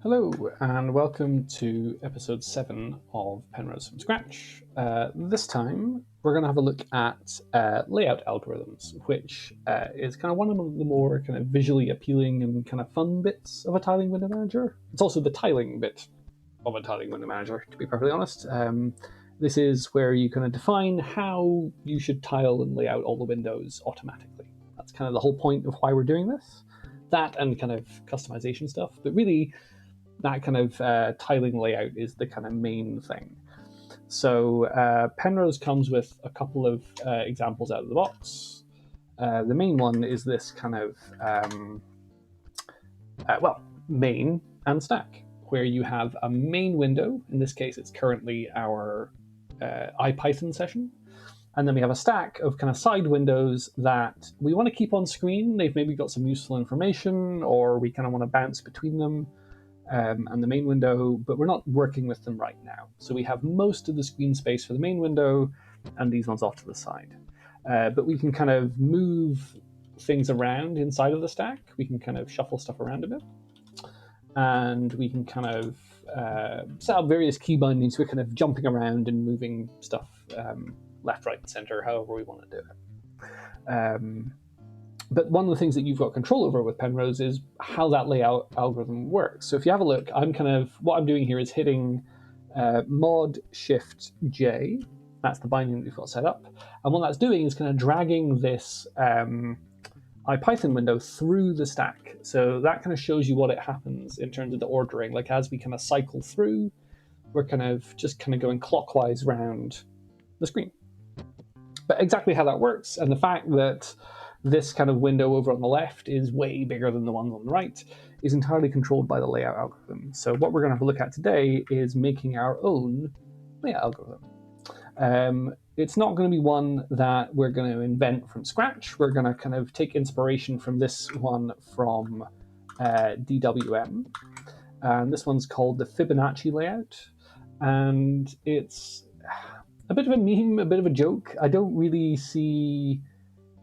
Hello and welcome to episode 7 of Penrose from Scratch. This time we're going to have a look at layout algorithms, which is kind of one of the more kind of visually appealing and kind of fun bits of a tiling window manager. It's also the tiling bit of a tiling window manager, to be perfectly honest. This is where you kind of define how you should tile and lay out all the windows automatically. That's kind of the whole point of why we're doing this. That and kind of customization stuff, but really that kind of tiling layout is the kind of main thing. So Penrose comes with a couple of examples out of the box. The main one is this kind of, main and stack, where you have a main window. In this case, it's currently our IPython session. And then we have a stack of kind of side windows that we want to keep on screen. They've maybe got some useful information, or we kind of want to bounce between them. And the main window, but we're not working with them right now. So we have most of the screen space for the main window and these ones off to the side. But we can kind of move things around inside of the stack. We can kind of shuffle stuff around a bit. And we can kind of set up various key bindings. We're kind of jumping around and moving stuff left, right, and center, however we want to do it. But one of the things that you've got control over with Penrose is how that layout algorithm works. So if you have a look, what I'm doing here is hitting Mod Shift J. That's the binding that we've got set up. And what that's doing is kind of dragging this IPython window through the stack. So that kind of shows you what it happens in terms of the ordering. Like as we kind of cycle through, we're kind of going clockwise around the screen. But exactly how that works, and the fact that this kind of window over on the left is way bigger than the ones on the right, is entirely controlled by the layout algorithm. So what we're going to have a look at today is making our own layout algorithm. It's not going to be one that we're going to invent from scratch. We're going to kind of take inspiration from this one from DWM. And this one's called the Fibonacci layout. And it's a bit of a meme, a bit of a joke. I don't really see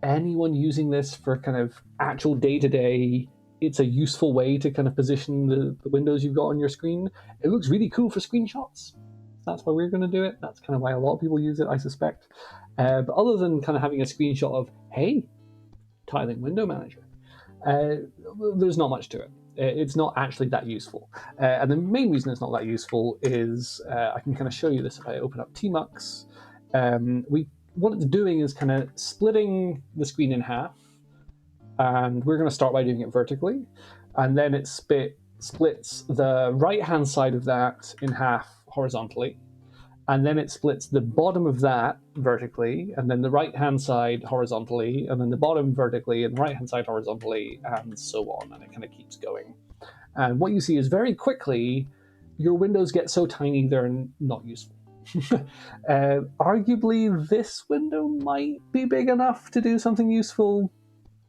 anyone using this for kind of actual day-to-day. It's a useful way to kind of position the windows you've got on your screen. It looks really cool for screenshots. That's why we're going to do it. That's kind of why a lot of people use it, I suspect. But other than kind of having a screenshot of, hey, tiling window manager, there's not much to it. It's not actually that useful. And the main reason it's not that useful is, I can kind of show you this if I open up Tmux. What it's doing is kind of splitting the screen in half, and we're going to start by doing it vertically, and then it splits the right-hand side of that in half horizontally, and then it splits the bottom of that vertically, and then the right-hand side horizontally, and then the bottom vertically, and the right-hand side horizontally, and so on, and it kind of keeps going. And what you see is very quickly, your windows get so tiny they're not useful. Arguably, this window might be big enough to do something useful.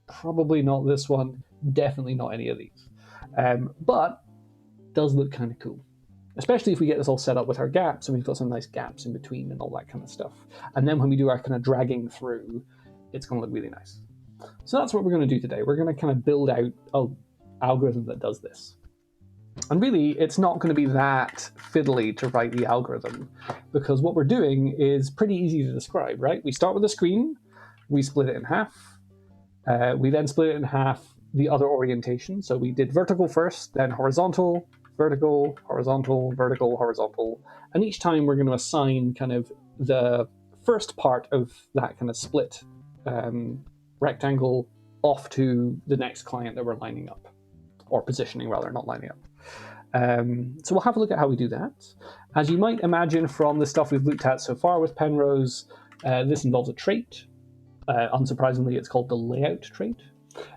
Probably not this one. Definitely not any of these. But does look kind of cool. Especially if we get this all set up with our gaps, and we've got some nice gaps in between and all that kind of stuff. And then when we do our kind of dragging through, it's going to look really nice. So that's what we're going to do today. We're going to kind of build out an algorithm that does this. And really, it's not going to be that fiddly to write the algorithm, because what we're doing is pretty easy to describe, right? We start with a screen, we split it in half, we then split it in half the other orientation. So we did vertical first, then horizontal, vertical, horizontal, vertical, horizontal. And each time we're going to assign kind of the first part of that kind of split rectangle off to the next client that we're lining up, or positioning rather, not lining up. So we'll have a look at how we do that. As you might imagine from the stuff we've looked at so far with Penrose, this involves a trait. Unsurprisingly, it's called the layout trait.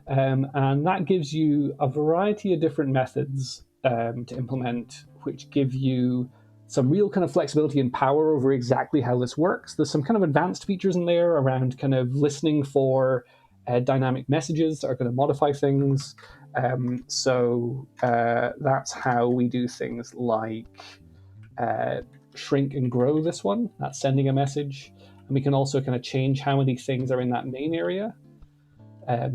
And that gives you a variety of different methods to implement, which give you some real kind of flexibility and power over exactly how this works. There's some kind of advanced features in there around kind of listening for dynamic messages that are going to modify things. So that's how we do things like shrink and grow this one. That's sending a message. And we can also kind of change how many things are in that main area.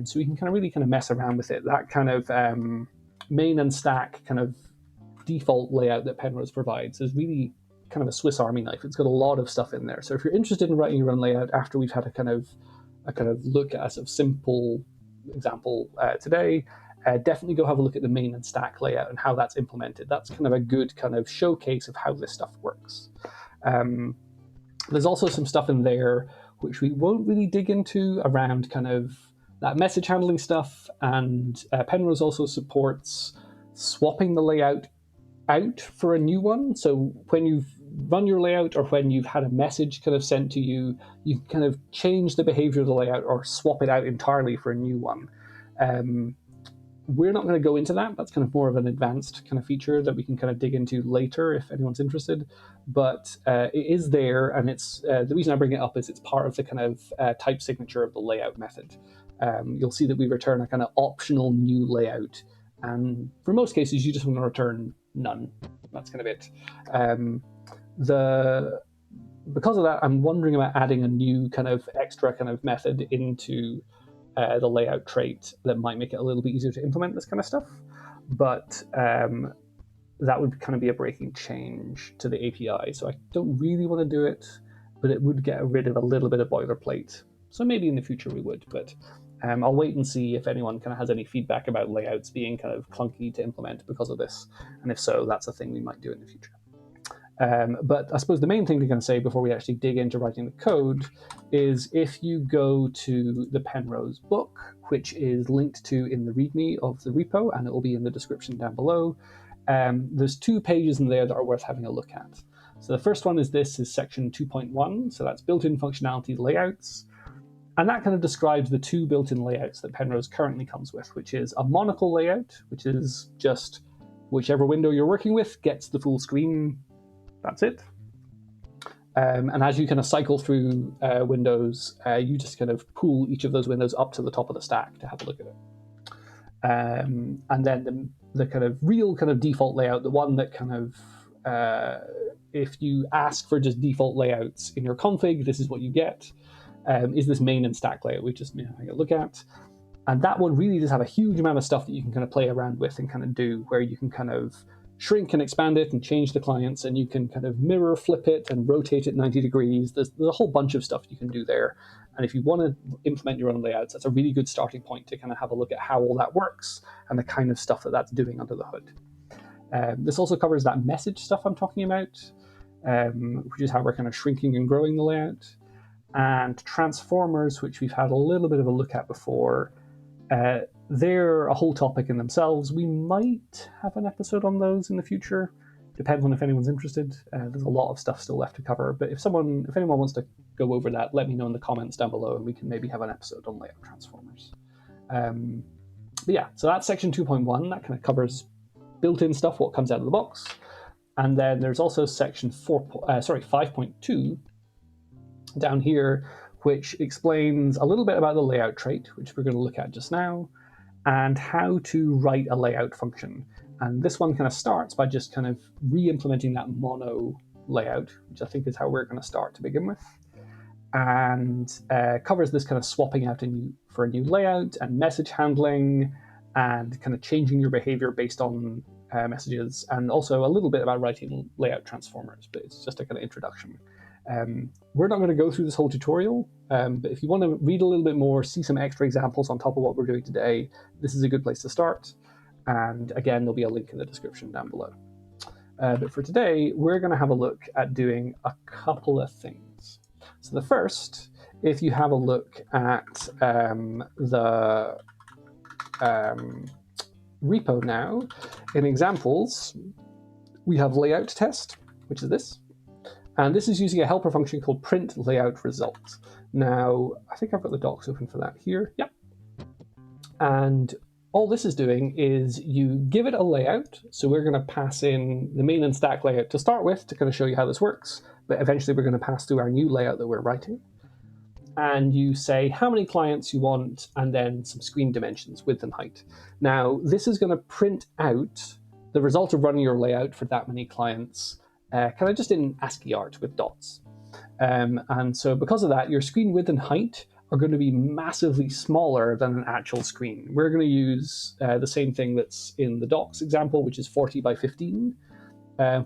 So we can kind of really kind of mess around with it. That kind of main and stack kind of default layout that Penrose provides is really kind of a Swiss Army knife. It's got a lot of stuff in there. So if you're interested in writing your own layout after we've had a kind of look at a sort of simple example today, definitely go have a look at the main and stack layout and how that's implemented. That's kind of a good kind of showcase of how this stuff works. There's also some stuff in there which we won't really dig into around kind of that message handling stuff, and Penrose also supports swapping the layout out for a new one. So when you've run your layout or when you've had a message kind of sent to you, you can kind of change the behavior of the layout or swap it out entirely for a new one. We're not going to go into that. That's kind of more of an advanced kind of feature that we can kind of dig into later if anyone's interested. But it is there, and it's the reason I bring it up is it's part of the kind of type signature of the layout method. You'll see that we return a kind of optional new layout, and for most cases you just want to return none. That's kind of it. Because of that, I'm wondering about adding a new kind of extra kind of method into the layout trait that might make it a little bit easier to implement this kind of stuff. But that would kind of be a breaking change to the API. So I don't really want to do it, but it would get rid of a little bit of boilerplate. So maybe in the future we would, but I'll wait and see if anyone kind of has any feedback about layouts being kind of clunky to implement because of this. And if so, that's a thing we might do in the future. But I suppose the main thing to kind of say before we actually dig into writing the code is if you go to the Penrose book, which is linked to in the README of the repo, and it will be in the description down below, there's 2 pages in there that are worth having a look at. So the first one is section 2.1, so that's built-in functionality layouts. And that kind of describes the 2 built-in layouts that Penrose currently comes with, which is a monocle layout, which is just whichever window you're working with gets the full screen. That's it. And as you kind of cycle through windows, you just kind of pull each of those windows up to the top of the stack to have a look at it. And then the kind of real kind of default layout, the one that kind of, if you ask for just default layouts in your config, this is what you get, is this main and stack layout we just having a look at. And that one really does have a huge amount of stuff that you can kind of play around with and kind of do, where you can kind of shrink and expand it and change the clients, and you can kind of mirror flip it and rotate it 90 degrees. There's a whole bunch of stuff you can do there. And if you want to implement your own layouts, that's a really good starting point to kind of have a look at how all that works and the kind of stuff that that's doing under the hood. This also covers that message stuff I'm talking about, which is how we're kind of shrinking and growing the layout. And transformers, which we've had a little bit of a look at before, they're a whole topic in themselves. We might have an episode on those in the future. Depends on if anyone's interested. There's a lot of stuff still left to cover, but if anyone wants to go over that, let me know in the comments down below, and we can maybe have an episode on layout transformers. But yeah, so that's section 2.1. That kind of covers built-in stuff, what comes out of the box. And then there's also section 5.2 down here, which explains a little bit about the layout trait, which we're going to look at just now, and how to write a layout function. And this one kind of starts by just kind of re-implementing that mono layout, which I think is how we're going to start to begin with, and covers this kind of swapping out for a new layout and message handling and kind of changing your behavior based on messages, and also a little bit about writing layout transformers, but it's just a kind of introduction. We're not going to go through this whole tutorial, but if you want to read a little bit more, see some extra examples on top of what we're doing today, this is a good place to start. And again, there'll be a link in the description down below. But for today, we're going to have a look at doing a couple of things. So the first, if you have a look at the repo now, in examples, we have layout test, which is this. And this is using a helper function called print layout result. Now, I think I've got the docs open for that here. Yep. And all this is doing is you give it a layout. So we're going to pass in the main and stack layout to start with to kind of show you how this works. But eventually we're going to pass through our new layout that we're writing. And you say how many clients you want, and then some screen dimensions, width and height. Now, this is going to print out the result of running your layout for that many clients, kind of just in ASCII art with dots. And so because of that, your screen width and height are going to be massively smaller than an actual screen. We're going to use the same thing that's in the docs example, which is 40 by 15,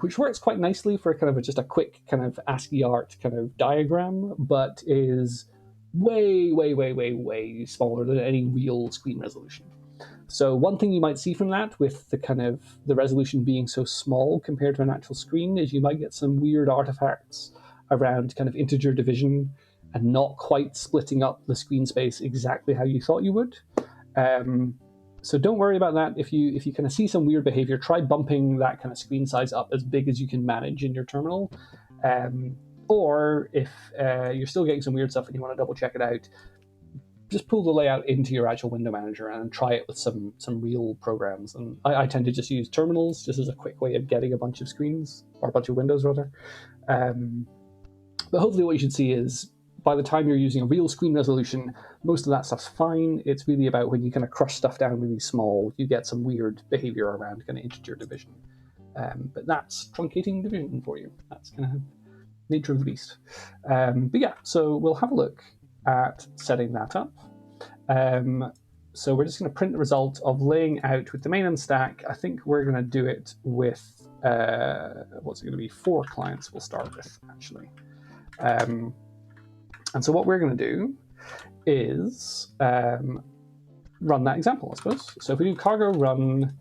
which works quite nicely for kind of just a quick kind of ASCII art kind of diagram, but is way, way, way, way, way smaller than any real screen resolution. So one thing you might see from that, with the kind of the resolution being so small compared to an actual screen, is you might get some weird artifacts around kind of integer division and not quite splitting up the screen space exactly how you thought you would. So don't worry about that. If you kind of see some weird behavior, try bumping that kind of screen size up as big as you can manage in your terminal. Or if you're still getting some weird stuff and you want to double check it out, just pull the layout into your actual window manager and try it with some real programs. And I tend to just use terminals just as a quick way of getting a bunch of screens, or a bunch of windows rather. But hopefully what you should see is, by the time you're using a real screen resolution, most of that stuff's fine. It's really about when you kind of crush stuff down really small, you get some weird behavior around kind of integer division. But that's truncating division for you. That's kind of nature of the beast. But yeah, so we'll have a look at setting that up. So we're just going to print the result of laying out with the main and stack. I think we're going to do it with, what's it going to be? 4 clients we'll start with, actually. And so what we're going to do is run that example, I suppose. So if we do cargo run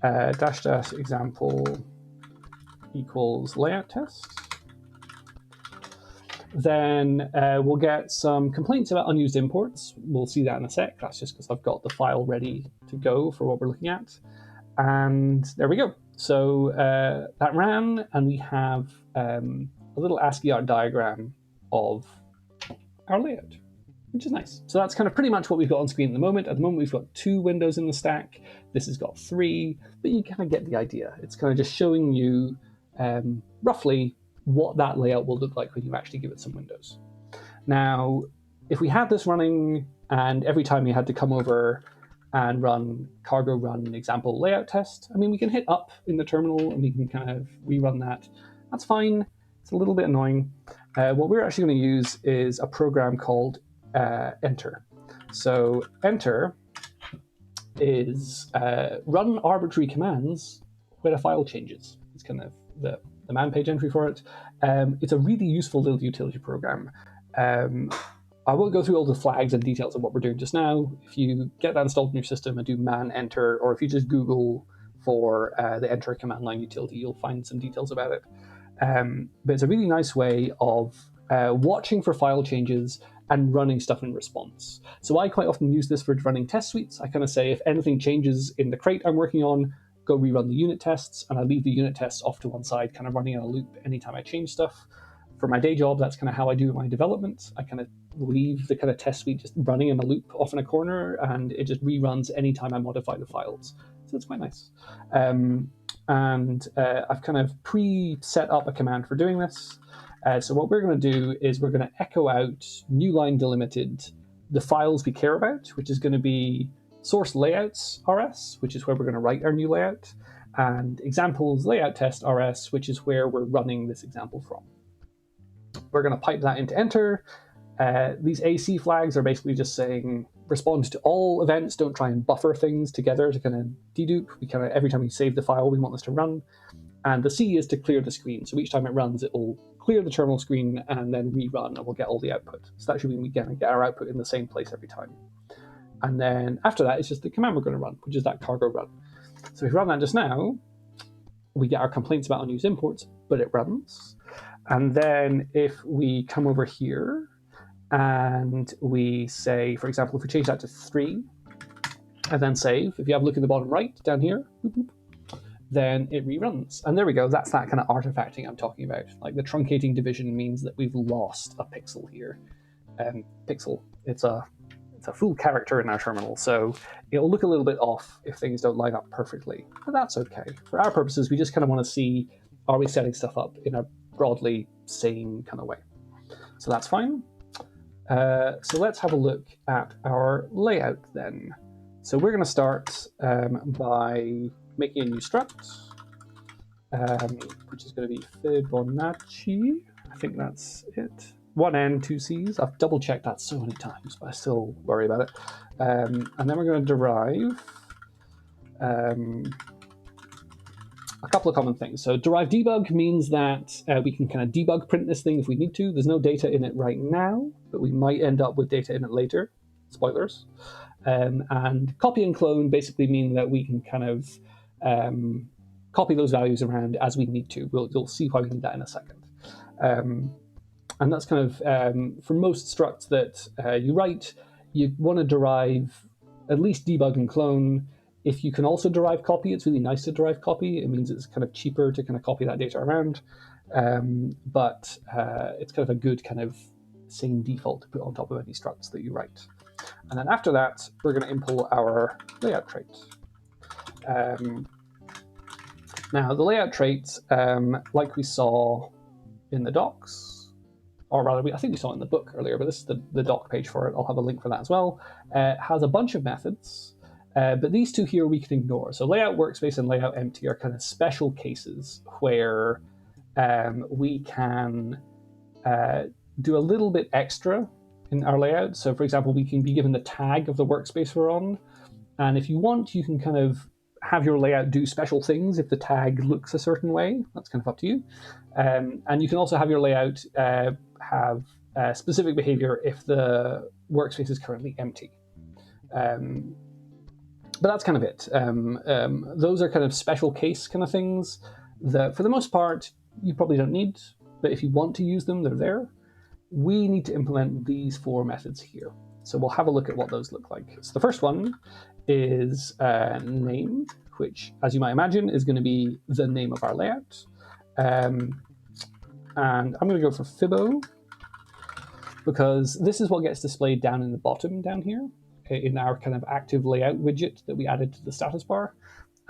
-- example equals layout test, then we'll get some complaints about unused imports. We'll see that in a sec. That's just because I've got the file ready to go for what we're looking at. And there we go. So that ran, and we have a little ASCII art diagram of our layout, which is nice. So that's kind of pretty much what we've got on screen at the moment. At the moment, we've got 2 windows in the stack. This has got 3, but you kind of get the idea. It's kind of just showing you roughly what that layout will look like when you actually give it some windows. Now, if we had this running, and every time you had to come over and run cargo run example layout test, I mean, we can hit up in the terminal and we can kind of rerun that. That's fine. It's a little bit annoying. What we're actually going to use is a program called enter. So enter is run arbitrary commands when a file changes. It's kind of the man page entry for it. It's a really useful little utility program. I won't go through all the flags and details of what we're doing just now. If you get that installed in your system and do man enter, or if you just Google for the enter command line utility, you'll find some details about it. But it's a really nice way of watching for file changes and running stuff in response. So I quite often use this for running test suites. I kind of say, if anything changes in the crate I'm working on, go rerun the unit tests, and I leave the unit tests off to one side, kind of running in a loop anytime I change stuff. For my day job, that's kind of how I do my development. I kind of leave the kind of test suite just running in a loop off in a corner, and it just reruns anytime I modify the files. So it's quite nice. I've kind of pre-set up a command for doing this. So what we're going to do is we're going to echo out new line delimited the files we care about, which is going to be source layouts rs, which is where we're going to write our new layout, and examples layout test rs, which is where we're running this example from. We're going to pipe that into enter. These AC flags are basically just saying respond to all events, don't try and buffer things together to kind of dedupe. We kind of, every time we save the file, we want this to run. And the C is to clear the screen. So each time it runs, it will clear the terminal screen and then rerun, and we'll get all the output. So that should mean we get our output in the same place every time. And then after that, it's just the command we're going to run, which is that cargo run. So if we run that just now, we get our complaints about unused imports, but it runs. And then if we come over here and we say, for example, if we change that to 3 and then save, if you have a look in the bottom right down here, boop, boop, then it reruns. And there we go. That's that kind of artifacting I'm talking about. Like the truncating division means that we've lost a pixel here. Pixel, it's a full character in our terminal, so it'll look a little bit off if things don't line up perfectly. But that's okay. For our purposes, we just kind of want to see, are we setting stuff up in a broadly sane kind of way? So that's fine. So let's have a look at our layout then. So we're going to start by making a new struct, which is going to be Fibonacci. I think that's it. one N, two Cs. I've double checked that so many times, but I still worry about it. And then we're going to derive a couple of common things. So derive debug means that we can kind of debug print this thing if we need to. There's no data in it right now, but we might end up with data in it later. Spoilers. And copy and clone basically mean that we can kind of copy those values around as we need to. You'll see why we need that in a second. And that's kind of, for most structs that you write, you want to derive at least debug and clone. If you can also derive copy, it's really nice to derive copy. It means it's kind of cheaper to kind of copy that data around. But it's kind of a good kind of same default to put on top of any structs that you write. And then after that, we're going to import our layout trait. Now, the layout trait, like we saw in the docs, or rather, I think we saw it in the book earlier, but this is the doc page for it. I'll have a link for that as well. Has a bunch of methods, but these two here we can ignore. So layout workspace and layout empty are kind of special cases where we can do a little bit extra in our layout. So for example, we can be given the tag of the workspace we're on. And if you want, you can kind of have your layout do special things if the tag looks a certain way. That's kind of up to you. And you can also have your layout have specific behavior if the workspace is currently empty. But that's kind of it. Those are kind of special case kind of things that for the most part, you probably don't need, but if you want to use them, they're there. We need to implement these four methods here. So we'll have a look at what those look like. So the first one is name, which, as you might imagine, is going to be the name of our layout. And I'm going to go for Fibbo, because this is what gets displayed down in the bottom down here in our kind of active layout widget that we added to the status bar.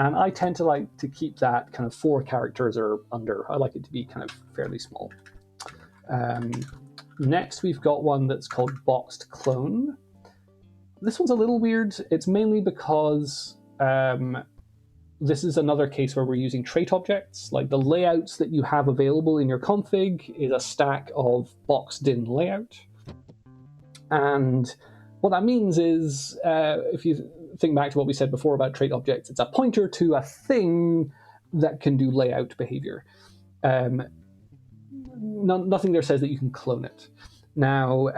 And I tend to like to keep that kind of 4 characters or under. I like it to be kind of fairly small. Next, we've got one that's called boxed clone. This one's a little weird. It's mainly because this is another case where we're using trait objects. Like the layouts that you have available in your config is a stack of boxed in layout. And what that means is, if you think back to what we said before about trait objects, it's a pointer to a thing that can do layout behavior. Nothing there says that you can clone it. Now,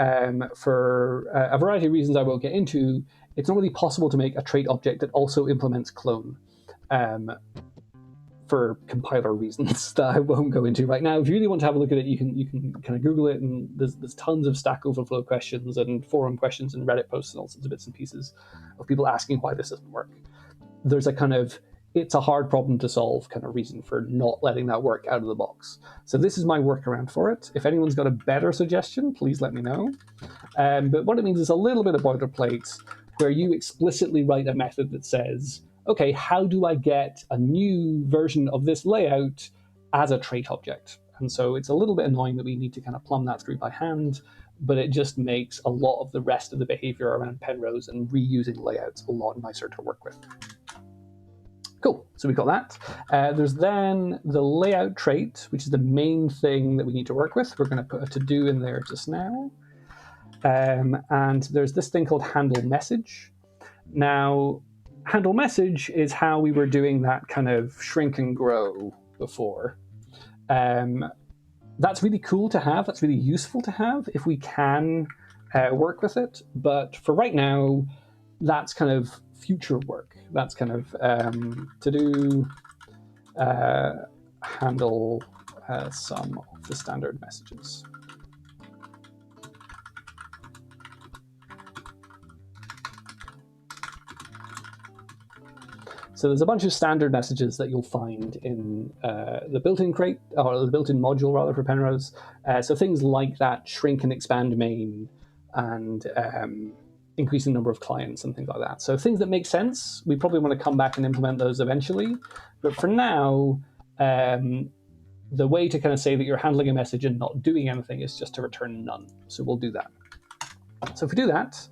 for a variety of reasons I won't get into, it's not really possible to make a trait object that also implements clone for compiler reasons that I won't go into right now. If you really want to have a look at it, you can kind of Google it, and there's tons of Stack Overflow questions and forum questions and Reddit posts and all sorts of bits and pieces of people asking why this doesn't work. There's a kind of it's a hard problem to solve kind of reason for not letting that work out of the box. So this is my workaround for it. If anyone's got a better suggestion, please let me know. But what it means is a little bit of boilerplate where you explicitly write a method that says, okay, how do I get a new version of this layout as a trait object? And so it's a little bit annoying that we need to kind of plumb that through by hand, but it just makes a lot of the rest of the behavior around Penrose and reusing layouts a lot nicer to work with. Cool, so we've got that. There's then the layout trait, which is the main thing that we need to work with. We're going to put a to-do in there just now. And there's this thing called handle message. Now, handle message is how we were doing that kind of shrink and grow before. That's really cool to have. That's really useful to have if we can work with it. But for right now, that's kind of future work. That's kind of to do handle some of the standard messages. So there's a bunch of standard messages that you'll find in the built-in crate, or the built-in module rather, for Penrose. So things like that shrink and expand main and increasing the number of clients and things like that. So things that make sense, we probably want to come back and implement those eventually. But for now, the way to kind of say that you're handling a message and not doing anything is just to return none. So we'll do that. So if we do that,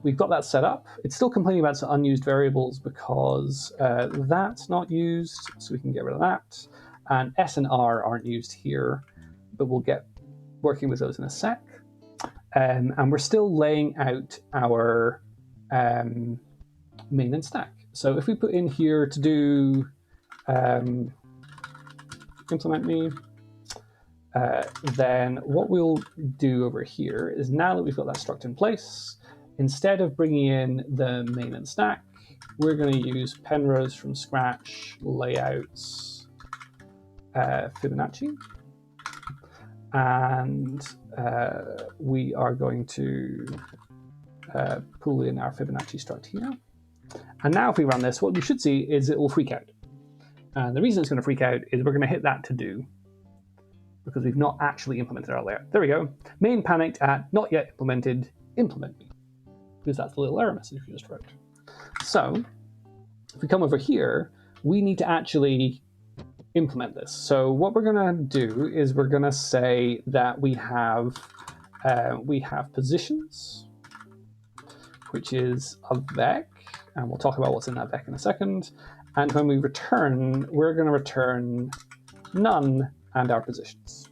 we've got that set up. It's still complaining about some unused variables because that's not used, so we can get rid of that. And S and R aren't used here, but we're working with those in a sec. And we're still laying out our main and stack. So if we put in here to do implement me, then what we'll do over here is, now that we've got that struct in place, instead of bringing in the main and stack, we're going to use Penrose from scratch layouts Fibonacci, and we are going to pull in our Fibonacci struct here. And now if we run this, what we should see is it will freak out. And the reason it's going to freak out is we're going to hit that to do, because we've not actually implemented our layout. There we go. Main panicked at not yet implemented, implement me, because that's the little error message we just wrote. So if we come over here, we need to actually implement this. So what we're going to do is we're going to say that we have positions, which is a vec, and we'll talk about what's in that vec in a second. And when we return, we're going to return none and our positions.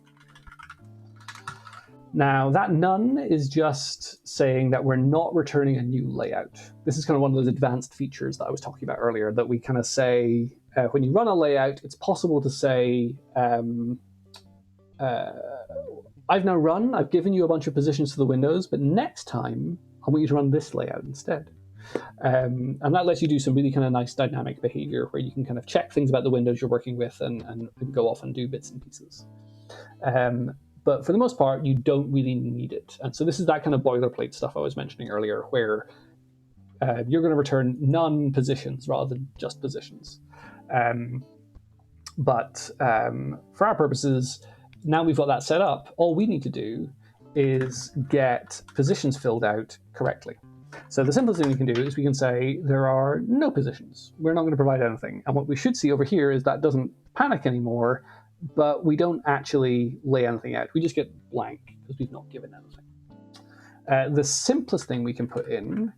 Now that none is just saying that we're not returning a new layout. This is kind of one of those advanced features that I was talking about earlier, that we kind of say, when you run a layout, it's possible to say, I've now run, I've given you a bunch of positions to the windows, but next time I want you to run this layout instead. And that lets you do some really kind of nice dynamic behavior where you can kind of check things about the windows you're working with and go off and do bits and pieces. But for the most part, you don't really need it. And so this is that kind of boilerplate stuff I was mentioning earlier, where you're going to return none positions rather than just positions. But for our purposes, now we've got that set up, all we need to do is get positions filled out correctly. So the simplest thing we can do is we can say there are no positions. We're not going to provide anything. And what we should see over here is that doesn't panic anymore, but we don't actually lay anything out. We just get blank because we've not given anything. The simplest thing we can put in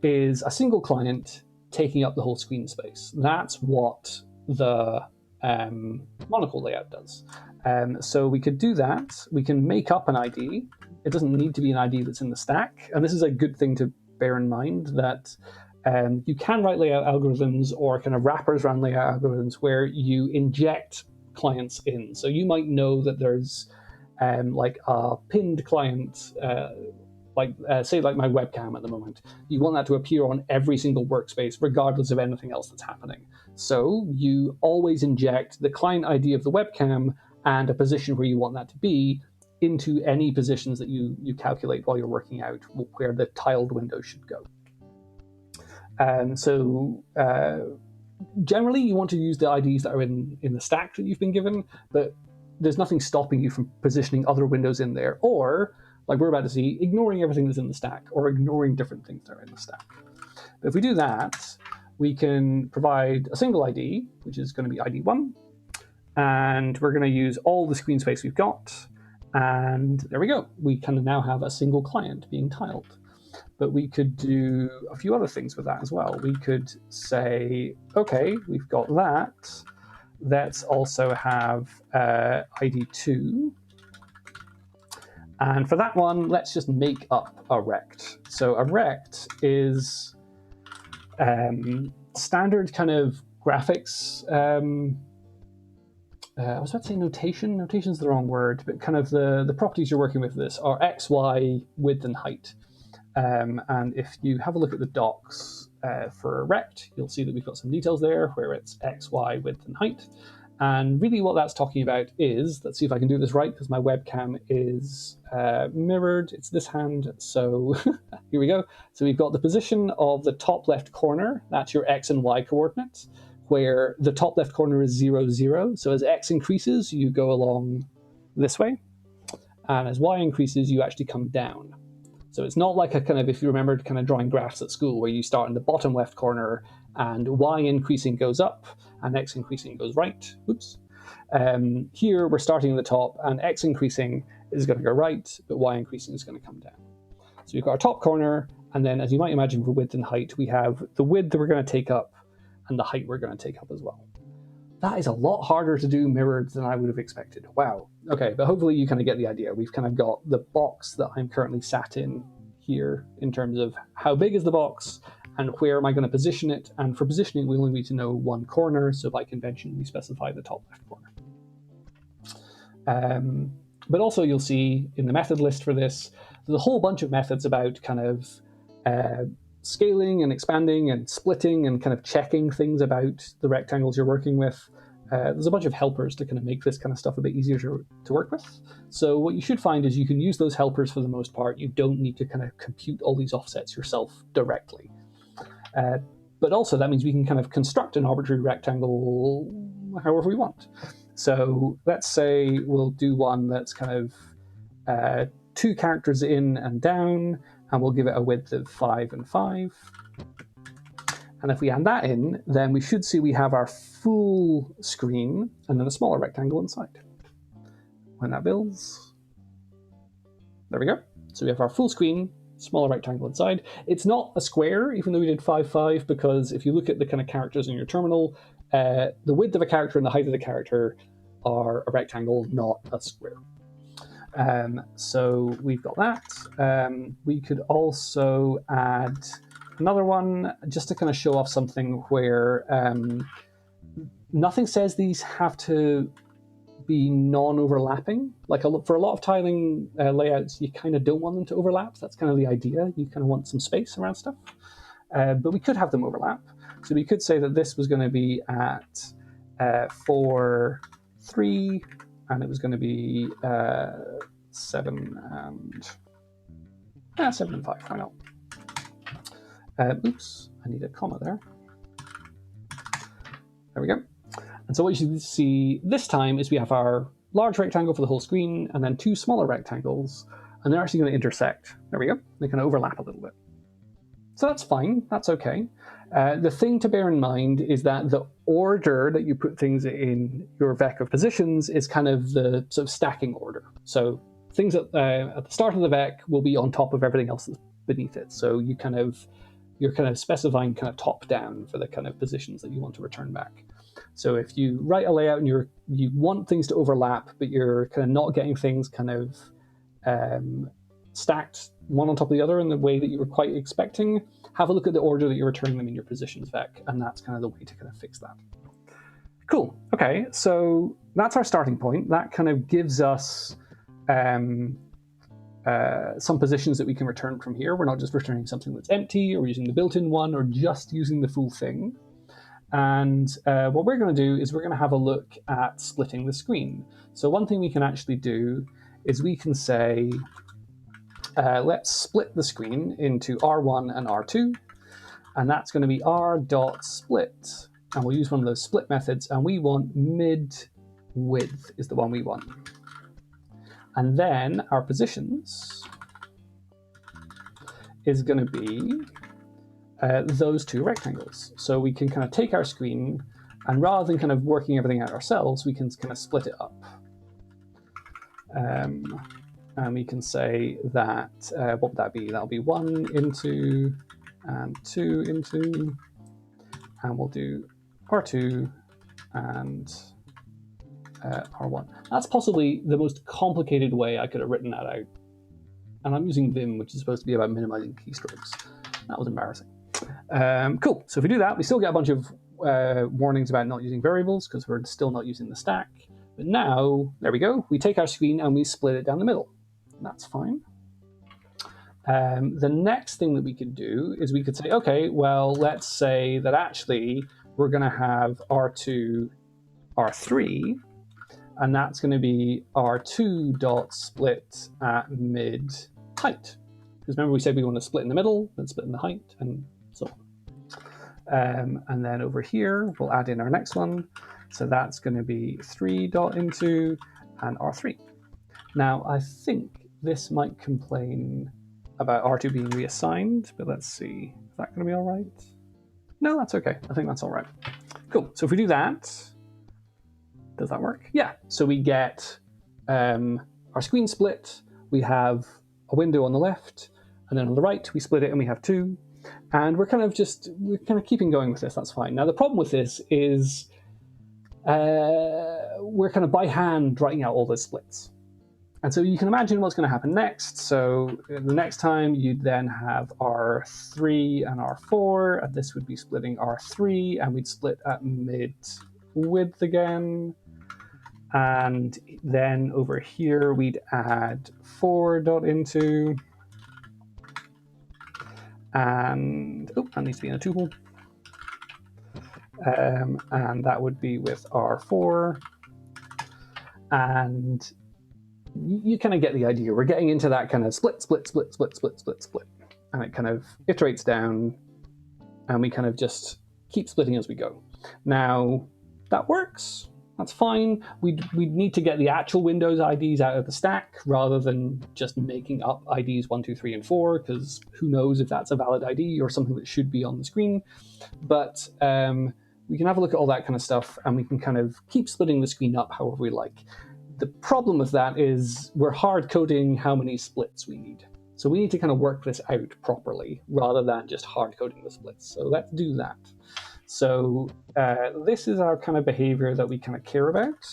is a single client taking up the whole screen space. That's what the monocle layout does. So we could do that. We can make up an ID. It doesn't need to be an ID that's in the stack. And this is a good thing to bear in mind, that you can write layout algorithms or kind of wrappers around layout algorithms where you inject clients in. So you might know that there's like a pinned client, say like my webcam at the moment. You want that to appear on every single workspace, regardless of anything else that's happening. So you always inject the client ID of the webcam and a position where you want that to be into any positions that you calculate while you're working out where the tiled window should go. Generally, you want to use the IDs that are in the stack that you've been given, but there's nothing stopping you from positioning other windows in there, or, like we're about to see, ignoring everything that's in the stack, or ignoring different things that are in the stack. But if we do that, we can provide a single ID, which is going to be ID1, and we're going to use all the screen space we've got, and there we go. We kind of now have a single client being tiled. But we could do a few other things with that as well. We could say, okay, we've got that. Let's also have ID2. And for that one, let's just make up a rect. So a rect is standard kind of graphics. I was about to say notation. Notation's the wrong word, but kind of the properties you're working with this are X, Y, width, and height. And if you have a look at the docs for Rect, you'll see that we've got some details there where it's X, Y, width, and height. And really what that's talking about is, let's see if I can do this right because my webcam is mirrored. It's this hand, so here we go. So we've got the position of the top left corner. That's your X and Y coordinates, where the top left corner is 0, 0. So as X increases, you go along this way. And as Y increases, you actually come down. So it's not like a kind of, if you remember kind of drawing graphs at school where you start in the bottom left corner and Y increasing goes up and X increasing goes right. Oops. Here we're starting at the top and X increasing is going to go right, but Y increasing is going to come down. So we've got our top corner, and then as you might imagine for width and height, we have the width that we're going to take up and the height we're going to take up as well. That is a lot harder to do mirrored than I would have expected. Wow. Okay, but hopefully you kind of get the idea. We've kind of got the box that I'm currently sat in here in terms of how big is the box and where am I going to position it. And for positioning, we only need to know one corner. So by convention, we specify the top left corner. But also you'll see in the method list for this, there's a whole bunch of methods about kind of scaling and expanding and splitting and kind of checking things about the rectangles you're working with. There's a bunch of helpers to kind of make this kind of stuff a bit easier to work with. So what you should find is you can use those helpers for the most part. You don't need to kind of compute all these offsets yourself directly. But also that means we can kind of construct an arbitrary rectangle however we want. So let's say we'll do one that's kind of 2 characters in and down, and we'll give it a width of 5 and 5. And if we add that in, then we should see we have our full screen and then a smaller rectangle inside. When that builds, there we go. So we have our full screen, smaller rectangle inside. It's not a square, even though we did 5, 5, because if you look at the kind of characters in your terminal, the width of a character and the height of the character are a rectangle, not a square. So we've got that. We could also add another one just to kind of show off something where nothing says these have to be non-overlapping. Like for a lot of tiling layouts, you kind of don't want them to overlap. That's kind of the idea. You kind of want some space around stuff. But we could have them overlap. So we could say that this was going to be at 4, 3, and it was going to be 7 and 5. Why not? Oops, I need a comma there. There we go. And so what you should see this time is we have our large rectangle for the whole screen and then 2 smaller rectangles, and they're actually going to intersect. There we go. They kind of overlap a little bit. So that's fine. That's okay. The thing to bear in mind is that the order that you put things in your vec of positions is kind of the sort of stacking order. So things at the start of the vec will be on top of everything else that's beneath it. So you're kind of specifying kind of top down for the kind of positions that you want to return back. So if you write a layout and you want things to overlap, but you're kind of not getting things kind of stacked one on top of the other in the way that you were quite expecting, have a look at the order that you're returning them in your positions vec, and that's kind of the way to kind of fix that. Cool. Okay, so that's our starting point. That kind of gives us some positions that we can return from here. We're not just returning something that's empty or using the built-in one or just using the full thing. And what we're going to do is we're going to have a look at splitting the screen. So one thing we can actually do is we can say, let's split the screen into R1 and R2, and that's going to be r.split. And we'll use one of those split methods, and we want mid-width is the one we want. And then our positions is going to be those 2 rectangles. So we can kind of take our screen, and rather than kind of working everything out ourselves, we can kind of split it up. And we can say that, what would that be? That'll be 1 into and 2 into, and we'll do R2 and R1. That's possibly the most complicated way I could have written that out. And I'm using Vim, which is supposed to be about minimizing keystrokes. That was embarrassing. Cool. So if we do that, we still get a bunch of warnings about not using variables because we're still not using the stack. But now, there we go. We take our screen and we split it down the middle. That's fine. The next thing that we could do is we could say, okay, well, let's say that actually we're going to have R2, R3, and that's going to be R2 dot split at mid height. Because remember we said we want to split in the middle, then split in the height, and so on. And then over here, we'll add in our next one. So that's going to be 3 dot into and R3. Now, I think this might complain about R2 being reassigned, but let's see. Is that going to be all right? No, that's okay. I think that's all right. Cool. So if we do that, does that work? Yeah. So we get our screen split. We have a window on the left, and then on the right, we split it and we have 2. And we're kind of keeping going with this. That's fine. Now, the problem with this is we're kind of by hand writing out all those splits. And so you can imagine what's going to happen next. So the next time you'd then have R3 and R4, and this would be splitting R3, and we'd split at mid width again. And then over here, we'd add 4.into, and that needs to be in a tuple. And that would be with R4. And you kind of get the idea. We're getting into that kind of split, split, split, split, split, split, split. And it kind of iterates down, and we kind of just keep splitting as we go. Now, that works. That's fine. We'd need to get the actual Windows IDs out of the stack rather than just making up IDs 1, 2, 3, and 4, because who knows if that's a valid ID or something that should be on the screen. But we can have a look at all that kind of stuff, and we can kind of keep splitting the screen up however we like. The problem with that is we're hard coding how many splits we need. So we need to kind of work this out properly rather than just hard coding the splits. So let's do that. So this is our kind of behavior that we kind of care about,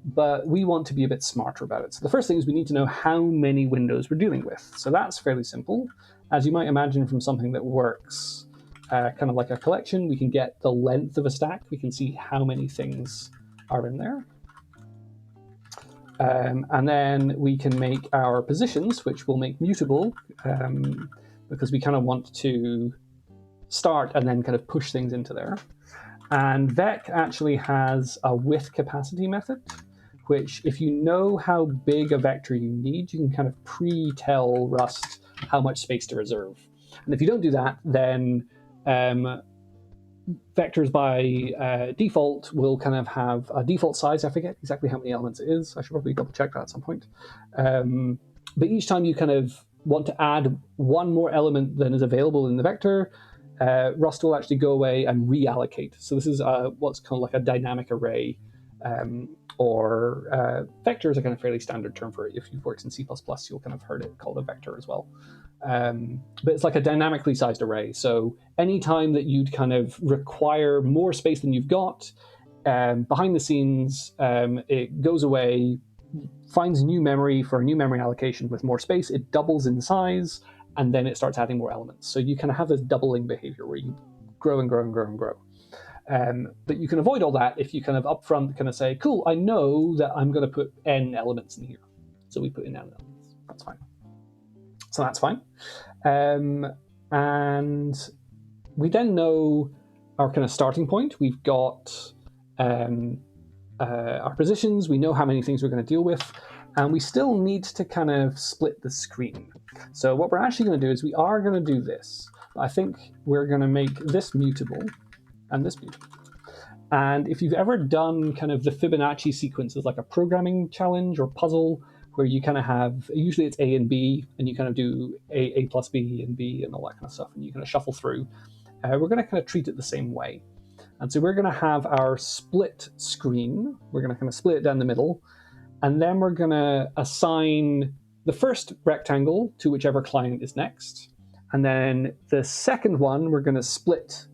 but we want to be a bit smarter about it. So the first thing is we need to know how many windows we're dealing with. So that's fairly simple. As you might imagine from something that works kind of like a collection, we can get the length of a stack. We can see how many things are in there. And then we can make our positions, which we'll make mutable, because we kind of want to start and then kind of push things into there. And Vec actually has a width capacity method, which if you know how big a vector you need, you can kind of pre-tell Rust how much space to reserve. And if you don't do that, then vectors by default will kind of have a default size. I forget exactly how many elements it is. I should probably double check that at some point. But each time you kind of want to add one more element than is available in the vector, Rust will actually go away and reallocate. So this is what's called like a dynamic array, or vector is a kind of fairly standard term for it. If you've worked in C++, you'll kind of heard it called a vector as well. But it's like a dynamically sized array. So anytime that you'd kind of require more space than you've got, behind the scenes, it goes away, finds new memory for a new memory allocation with more space, it doubles in size, and then it starts adding more elements. So you kind of have this doubling behavior where you grow and grow and grow and grow. But you can avoid all that if you kind of upfront kind of say, cool, I know that I'm going to put n elements in here. So we put in n elements. That's fine. So that's fine. And we then know our kind of starting point. We've got our positions. We know how many things we're going to deal with. And we still need to kind of split the screen. So what we're actually going to do is we are going to do this. I think we're going to make this mutable and this mutable. And if you've ever done kind of the Fibonacci sequence as like a programming challenge or puzzle, where you kind of have, usually it's A and B, and you kind of do A plus B and B and all that kind of stuff, and you kind of shuffle through. We're going to kind of treat it the same way. And so we're going to have our split screen. We're going to kind of split it down the middle. And then we're going to assign the first rectangle to whichever client is next. And then the second one, we're going to split,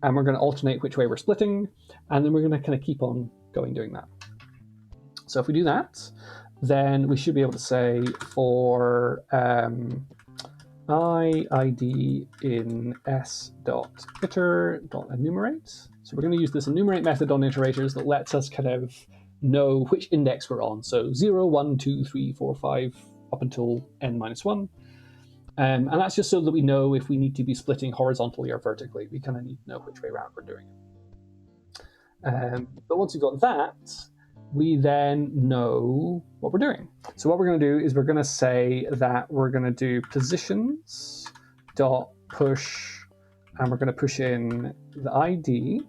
and we're going to alternate which way we're splitting. And then we're going to kind of keep on going doing that. So if we do that, then we should be able to say for id in s.iter.enumerate. So we're going to use this enumerate method on iterators that lets us kind of know which index we're on. So 0, 1, 2, 3, 4, 5, up until n-1. And that's just so that we know if we need to be splitting horizontally or vertically. We kind of need to know which way around we're doing it. But once we've got that, we then know what we're doing. So what we're going to do is we're going to say that we're going to do positions.push, and we're going to push in the ID,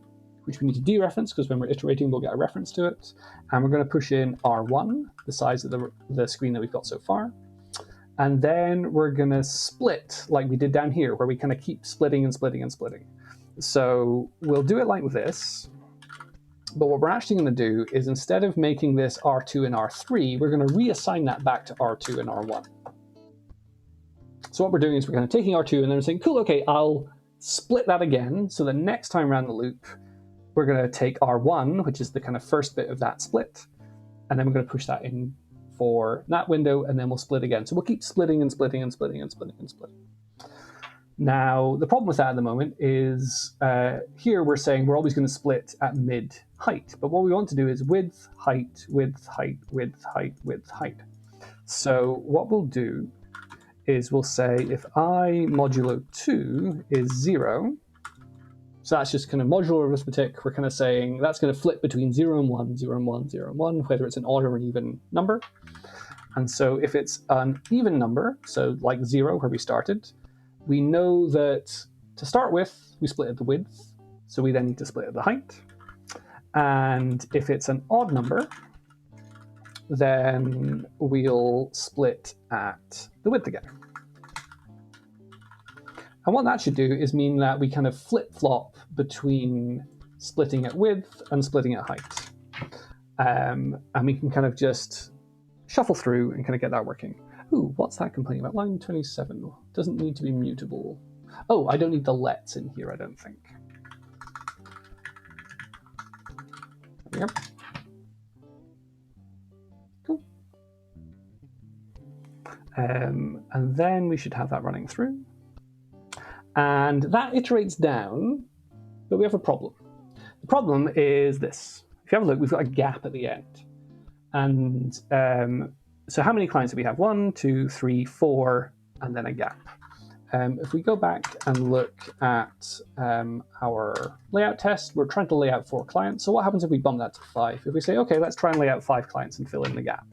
which we need to dereference because when we're iterating, we'll get a reference to it. And we're going to push in R1, the size of the screen that we've got so far. And then we're going to split like we did down here, where we kind of keep splitting and splitting and splitting. So we'll do it like this. But what we're actually going to do is instead of making this R2 and R3, we're going to reassign that back to R2 and R1. So what we're doing is we're kind of taking R2 and then we're saying, cool, okay, I'll split that again. So the next time around the loop, we're going to take R1, which is the kind of first bit of that split, and then we're going to push that in for that window, and then we'll split again. So we'll keep splitting and splitting and splitting and splitting and splitting. Now, the problem with that at the moment is here we're saying we're always going to split at mid height, but what we want to do is width, height, width, height, width, height, width, height. So what we'll do is we'll say if I modulo 2 is 0, so that's just kind of modular arithmetic. We're kind of saying that's going to flip between 0 and 1, 0 and 1, 0 and 1, whether it's an odd or an even number. And so if it's an even number, so like 0 where we started, we know that to start with, we split at the width, so we then need to split at the height. And if it's an odd number, then we'll split at the width again. And what that should do is mean that we kind of flip-flop between splitting at width and splitting at height. And we can kind of just shuffle through and kind of get that working. Ooh, what's that complaining about? Line 27 doesn't need to be mutable. Oh, I don't need the lets in here, I don't think. There we go. Cool. And then we should have that running through. And that iterates down, but we have a problem. The problem is this. If you have a look, we've got a gap at the end. And so how many clients do we have? 1, 2, 3, 4, and then a gap. If we go back and look at our layout test, we're trying to lay out 4 clients. So what happens if we bump that to 5? If we say, okay, let's try and lay out 5 clients and fill in the gap.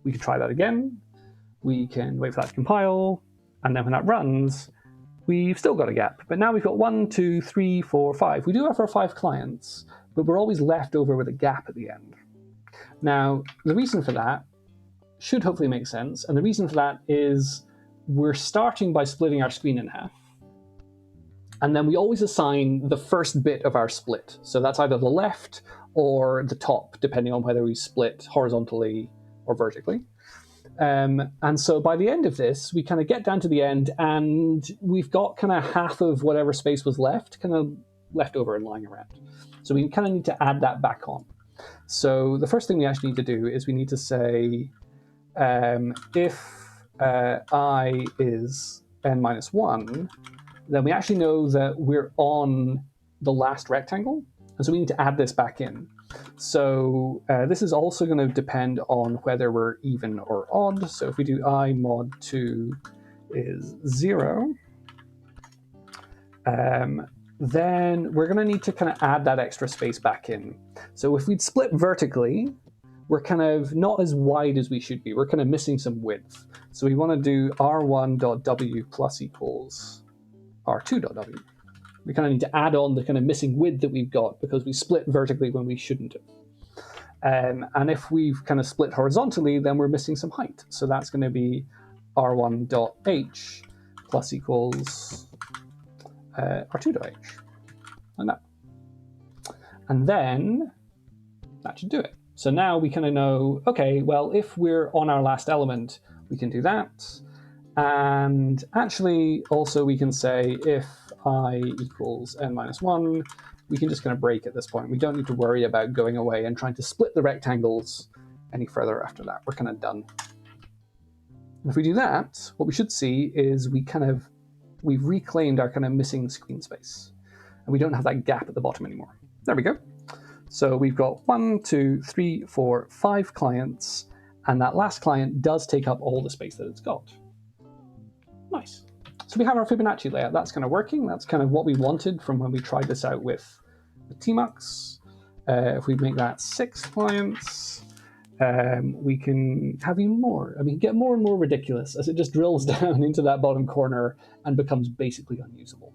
We can try that again. We can wait for that to compile. And then when that runs, we've still got a gap. But now we've got 1, 2, 3, 4, 5. We do have our 5 clients, but we're always left over with a gap at the end. Now, the reason for that should hopefully make sense. And the reason for that is we're starting by splitting our screen in half. And then we always assign the first bit of our split. So that's either the left or the top, depending on whether we split horizontally or vertically. And so by the end of this, we kind of get down to the end and we've got kind of half of whatever space was left, kind of left over and lying around. So we kind of need to add that back on. So the first thing we actually need to do is we need to say, if I is n minus 1, then we actually know that we're on the last rectangle. And so we need to add this back in. So this is also going to depend on whether we're even or odd. So if we do I mod 2 is 0, then we're going to need to kind of add that extra space back in. So if we'd split vertically, we're kind of not as wide as we should be. We're kind of missing some width. So we want to do r1.w plus equals r2.w. We kind of need to add on the kind of missing width that we've got because we split vertically when we shouldn't have. And if we've kind of split horizontally, then we're missing some height. So that's going to be r1.h plus equals r2.h, like that. And then that should do it. So now we kind of know, okay, well, if we're on our last element, we can do that. And actually, also we can say if I equals n minus 1, we can just kind of break at this point. We don't need to worry about going away and trying to split the rectangles any further after that. We're kind of done. And if we do that, what we should see is we've reclaimed our kind of missing screen space. And we don't have that gap at the bottom anymore. There we go. So we've got 1, 2, 3, 4, 5 clients, and that last client does take up all the space that it's got. Nice. So we have our Fibonacci layout. That's kind of working. That's kind of what we wanted from when we tried this out with Tmux. If we make that 6 clients, we can have even more. I mean, get more and more ridiculous as it just drills down into that bottom corner and becomes basically unusable.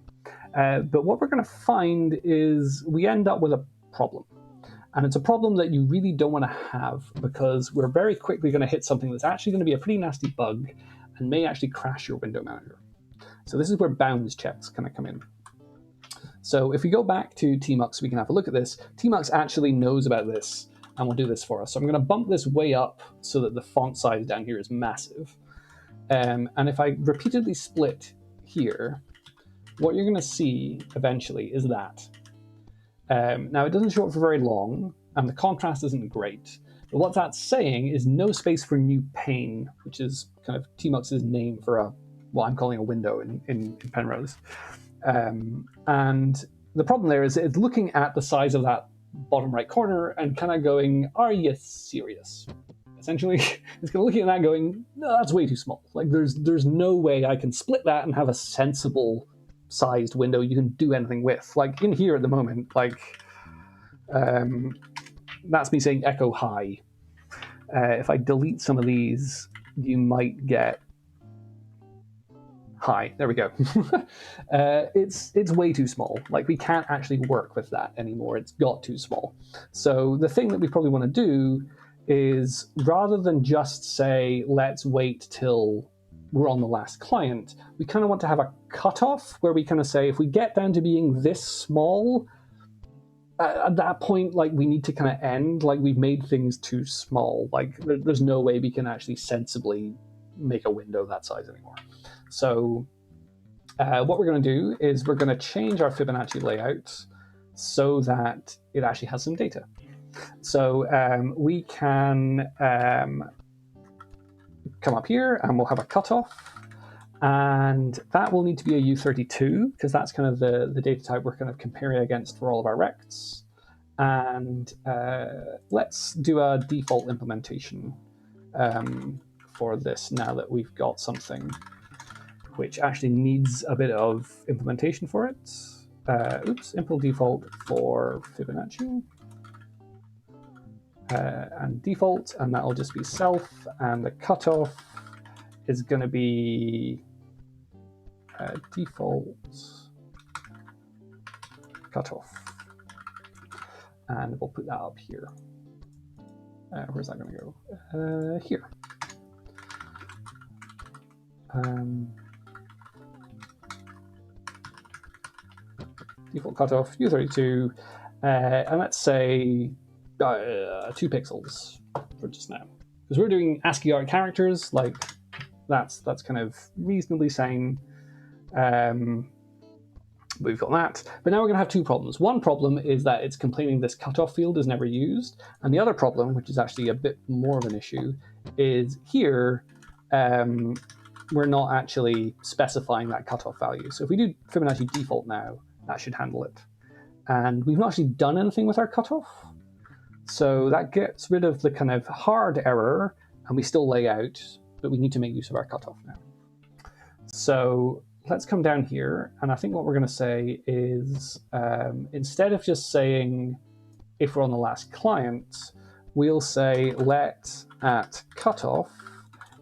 But what we're going to find is we end up with a problem. And it's a problem that you really don't want to have because we're very quickly going to hit something that's actually going to be a pretty nasty bug and may actually crash your window manager. So this is where bounds checks kind of come in. So if we go back to Tmux, we can have a look at this. Tmux actually knows about this and will do this for us. So I'm going to bump this way up so that the font size down here is massive. And if I repeatedly split here, what you're going to see eventually is that. Now, it doesn't show up for very long, and the contrast isn't great. But what that's saying is no space for new pane, which is kind of Tmux's name for what I'm calling a window in Penrose. And the problem there is it's looking at the size of that bottom right corner and kind of going, are you serious? Essentially, it's kind of looking at that going, no, that's way too small. Like, there's no way I can split that and have a sensible sized window you can do anything with. Like, in here at the moment, like, that's me saying echo high. If I delete some of these, you might get high. There we go. It's way too small. Like, we can't actually work with that anymore. It's got too small. So the thing that we probably want to do is, rather than just say, let's wait till we're on the last client, we kind of want to have a cutoff where we kind of say, if we get down to being this small, at that point, like, we need to kind of end. Like, we've made things too small. Like, there's no way we can actually sensibly make a window that size anymore. So what we're going to do is we're going to change our Fibonacci layout so that it actually has some data. So we can come up here and we'll have a cutoff, and that will need to be a U32 because that's kind of the data type we're kind of comparing against for all of our rects. And let's do a default implementation for this now that we've got something which actually needs a bit of implementation for it. Impl default for Fibonacci. And default, and that'll just be self, and the cutoff is going to be default cutoff, and we'll put that up here. Where's that going to go? Here. Default cutoff U32, and let's say 2 pixels for just now, because we're doing ASCII art characters. Like, that's kind of reasonably sane. We've got that, but now we're going to have 2 problems. One problem is that it's complaining this cutoff field is never used, and the other problem, which is actually a bit more of an issue, is here we're not actually specifying that cutoff value. So if we do Fibonacci default now, that should handle it, and we've not actually done anything with our cutoff. So that gets rid of the kind of hard error, and we still lay out, but we need to make use of our cutoff now. So let's come down here, and I think what we're going to say is, instead of just saying if we're on the last client, we'll say let at cutoff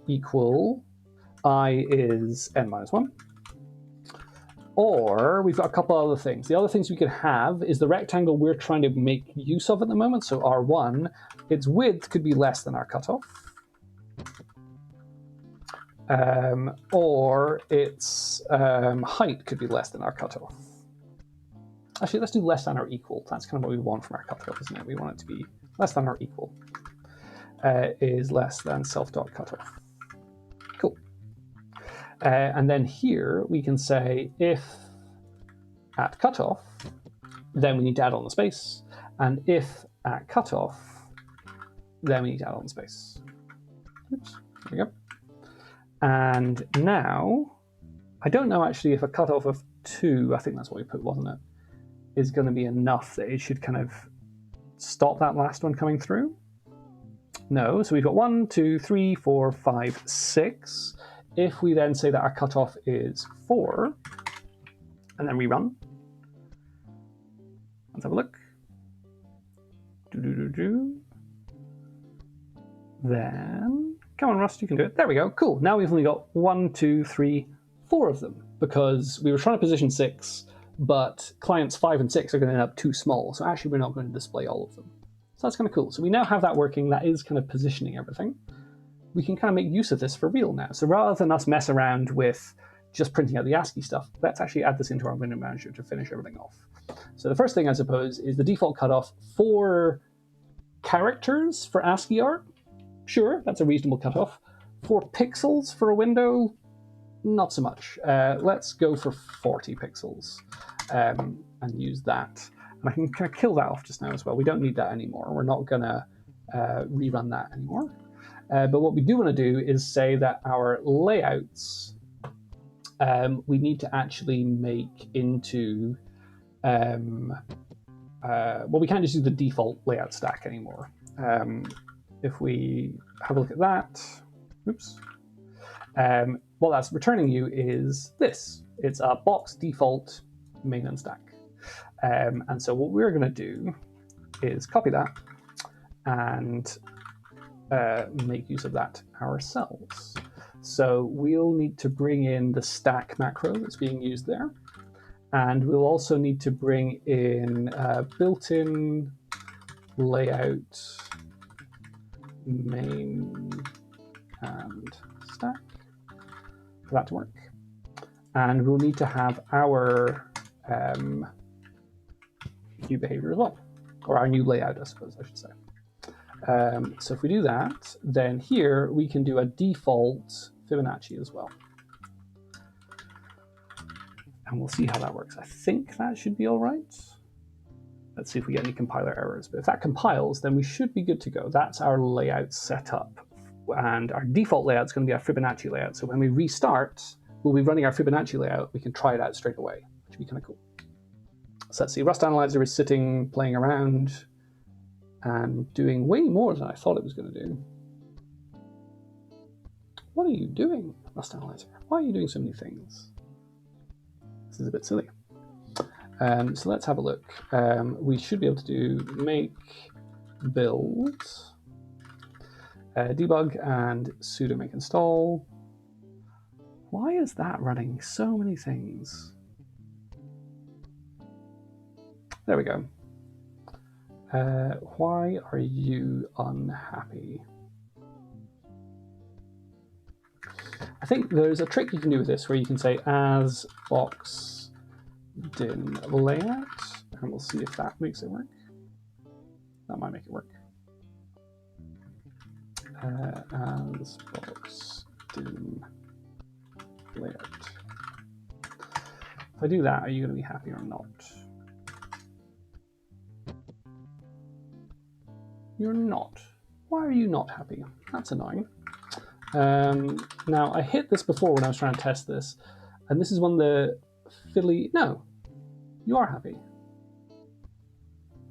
equal I is n-1. Or we've got a couple other things. The other things we could have is the rectangle we're trying to make use of at the moment, so R1, its width could be less than our cutoff. Or its height could be less than our cutoff. Actually, let's do less than or equal. That's kind of what we want from our cutoff, isn't it? We want it to be less than or equal. Is less than self.cutoff. Cool. And then here we can say if at cutoff, then we need to add on the space. And if at cutoff, then we need to add on the space. Oops, there we go. And now, I don't know actually if a cutoff of 2, I think that's what we put, wasn't it, is going to be enough that it should kind of stop that last one coming through. No, so we've got 1, 2, 3, 4, 5, 6. If we then say that our cutoff is 4, and then we run, let's have a look. Then, come on, Rust, you can do it. There we go, cool. Now we've only got 1, 2, 3, 4 of them, because we were trying to position 6, but clients 5 and 6 are going to end up too small, so actually we're not going to display all of them. So that's kind of cool. So we now have that working. That is kind of positioning everything. We can kind of make use of this for real now. So rather than us mess around with just printing out the ASCII stuff, let's actually add this into our window manager to finish everything off. So the first thing, I suppose, is the default cutoff for characters for ASCII art. Sure, that's a reasonable cutoff. For pixels for a window, not so much. Let's go for 40 pixels and use that. And I can kind of kill that off just now as well. We don't need that anymore. We're not going to rerun that anymore. But what we do want to do is say that our layouts, we need to actually make into, well, we can't just do the default layout stack anymore. If we have a look at that, oops, what that's returning you is this. It's a box default main and stack. And so what we're going to do is copy that and make use of that ourselves. So we'll need to bring in the stack macro that's being used there. And we'll also need to bring in built-in layout main and stack for that to work. And we'll need to have our new behavior as well, or our new layout, I suppose I should say. So if we do that, then here we can do a default Fibonacci as well. And we'll see how that works. I think that should be all right. Let's see if we get any compiler errors. But if that compiles, then we should be good to go. That's our layout setup. And our default layout is going to be our Fibonacci layout. So when we restart, we'll be running our Fibonacci layout. We can try it out straight away, which would be kind of cool. So let's see, Rust Analyzer is sitting, playing around, and doing way more than I thought it was going to do. What are you doing, Rust Analyzer? Why are you doing so many things? This is a bit silly. So let's have a look. We should be able to do make build, debug, and sudo make install. Why is that running so many things? There we go. Why are you unhappy? I think there's a trick you can do with this where you can say as box dim layout, and we'll see if that makes it work. That might make it work. As box dim layout. If I do that, are you going to be happy or not? You're not. Why are you not happy? That's annoying. Now, I hit this before when I was trying to test this, and this is one of the fiddly... No, you are happy.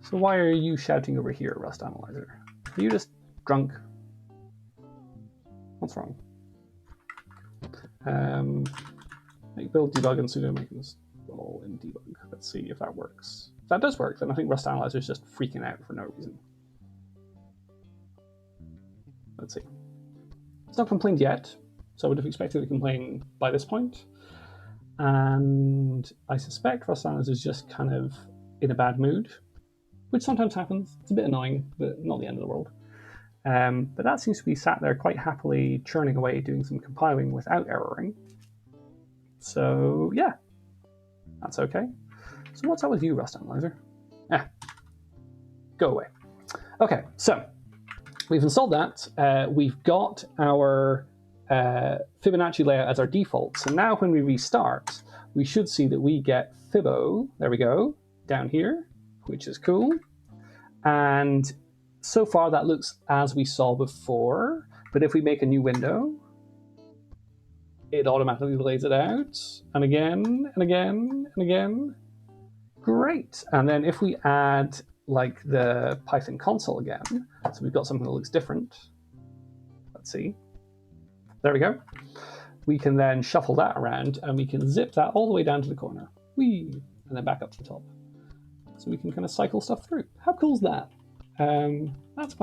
So why are you shouting over here, Rust Analyzer? Are you just drunk? What's wrong? Make build, debug, and sudo make install in debug. Let's see if that works. If that does work, then I think Rust Analyzer is just freaking out for no reason. Let's see. It's not complained yet, so I would have expected to complain by this point. And I suspect Rust Analyzer is just kind of in a bad mood, which sometimes happens. It's a bit annoying, but not the end of the world. But that seems to be sat there quite happily churning away, doing some compiling without erroring. So yeah, that's okay. So what's up with you, Rust Analyzer? Go away. Okay, so we've installed that. We've got our Fibonacci layout as our default. So now when we restart, we should see that we get Fibo, there we go, down here, which is cool. And so far that looks as we saw before, but if we make a new window, it automatically lays it out, and again, and again, and again. Great. And then if we add like the Python console again, so we've got something that looks different. Let's see. There we go. We can then shuffle that around and we can zip that all the way down to the corner. Whee! And then back up to the top. So we can kind of cycle stuff through. How cool is that? That's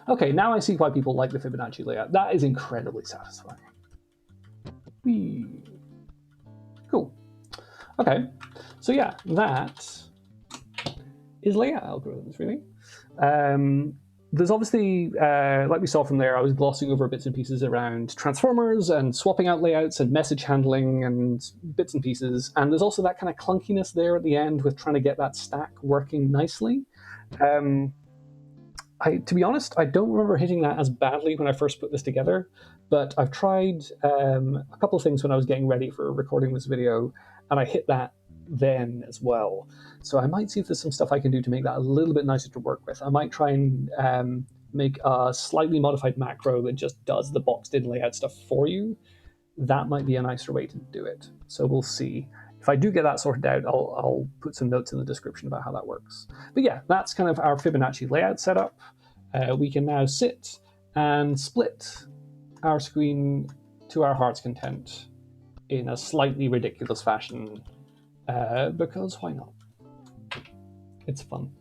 okay, now I see why people like the Fibonacci layout. That is incredibly satisfying. Whee! Cool. Okay, so yeah, that is layout algorithms, really. There's obviously, like we saw from there, I was glossing over bits and pieces around transformers and swapping out layouts and message handling and bits and pieces. And there's also that kind of clunkiness there at the end with trying to get that stack working nicely. To be honest, I don't remember hitting that as badly when I first put this together, but I've tried a couple of things when I was getting ready for recording this video, and I hit that then as well. So I might see if there's some stuff I can do to make that a little bit nicer to work with. I might try and make a slightly modified macro that just does the boxed in layout stuff for you. That might be a nicer way to do it. So we'll see. If I do get that sorted out, I'll put some notes in the description about how that works. But yeah, that's kind of our Fibonacci layout setup. We can now sit and split our screen to our heart's content in a slightly ridiculous fashion, because why not? It's fun.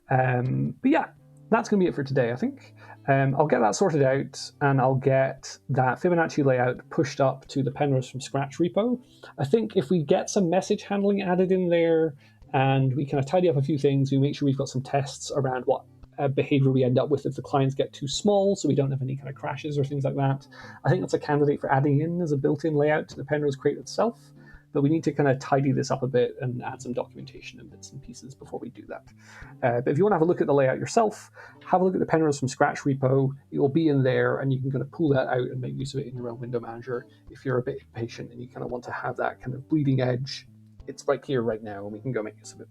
But yeah, that's going to be it for today, I think. I'll get that sorted out, and I'll get that Fibonacci layout pushed up to the Penrose from scratch repo. I think if we get some message handling added in there, and we kind of tidy up a few things, we make sure we've got some tests around what behavior we end up with if the clients get too small, so we don't have any kind of crashes or things like that. I think that's a candidate for adding in as a built-in layout to the Penrose crate itself. But we need to kind of tidy this up a bit and add some documentation and bits and pieces before we do that. But if you want to have a look at the layout yourself, have a look at the Penrose from scratch repo. It will be in there, and you can kind of pull that out and make use of it in your own window manager if you're a bit impatient and you kind of want to have that kind of bleeding edge. It's right here, right now, and we can go make use of it.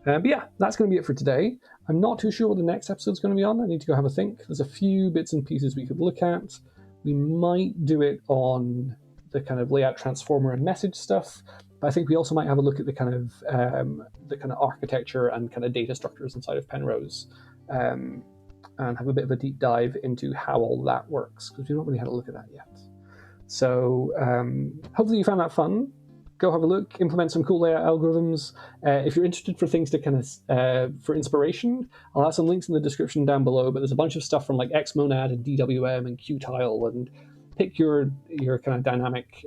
But yeah, that's going to be it for today. I'm not too sure what the next episode's going to be on. I need to go have a think. There's a few bits and pieces we could look at. We might do it on the kind of layout transformer and message stuff, but I think we also might have a look at the kind of architecture and kind of data structures inside of Penrose, and have a bit of a deep dive into how all that works, because we've not really had a look at that yet. So hopefully you found that fun. Go have a look, implement some cool layout algorithms. If you're interested for things to kind of for inspiration, I'll have some links in the description down below, but there's a bunch of stuff from like Xmonad and DWM and Qtile, and pick your kind of dynamic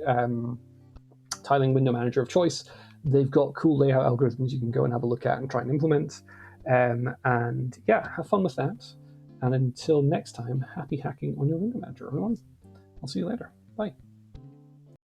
tiling window manager of choice. They've got cool layout algorithms you can go and have a look at and try and implement. And yeah, have fun with that. And until next time, happy hacking on your window manager, everyone. I'll see you later. Bye.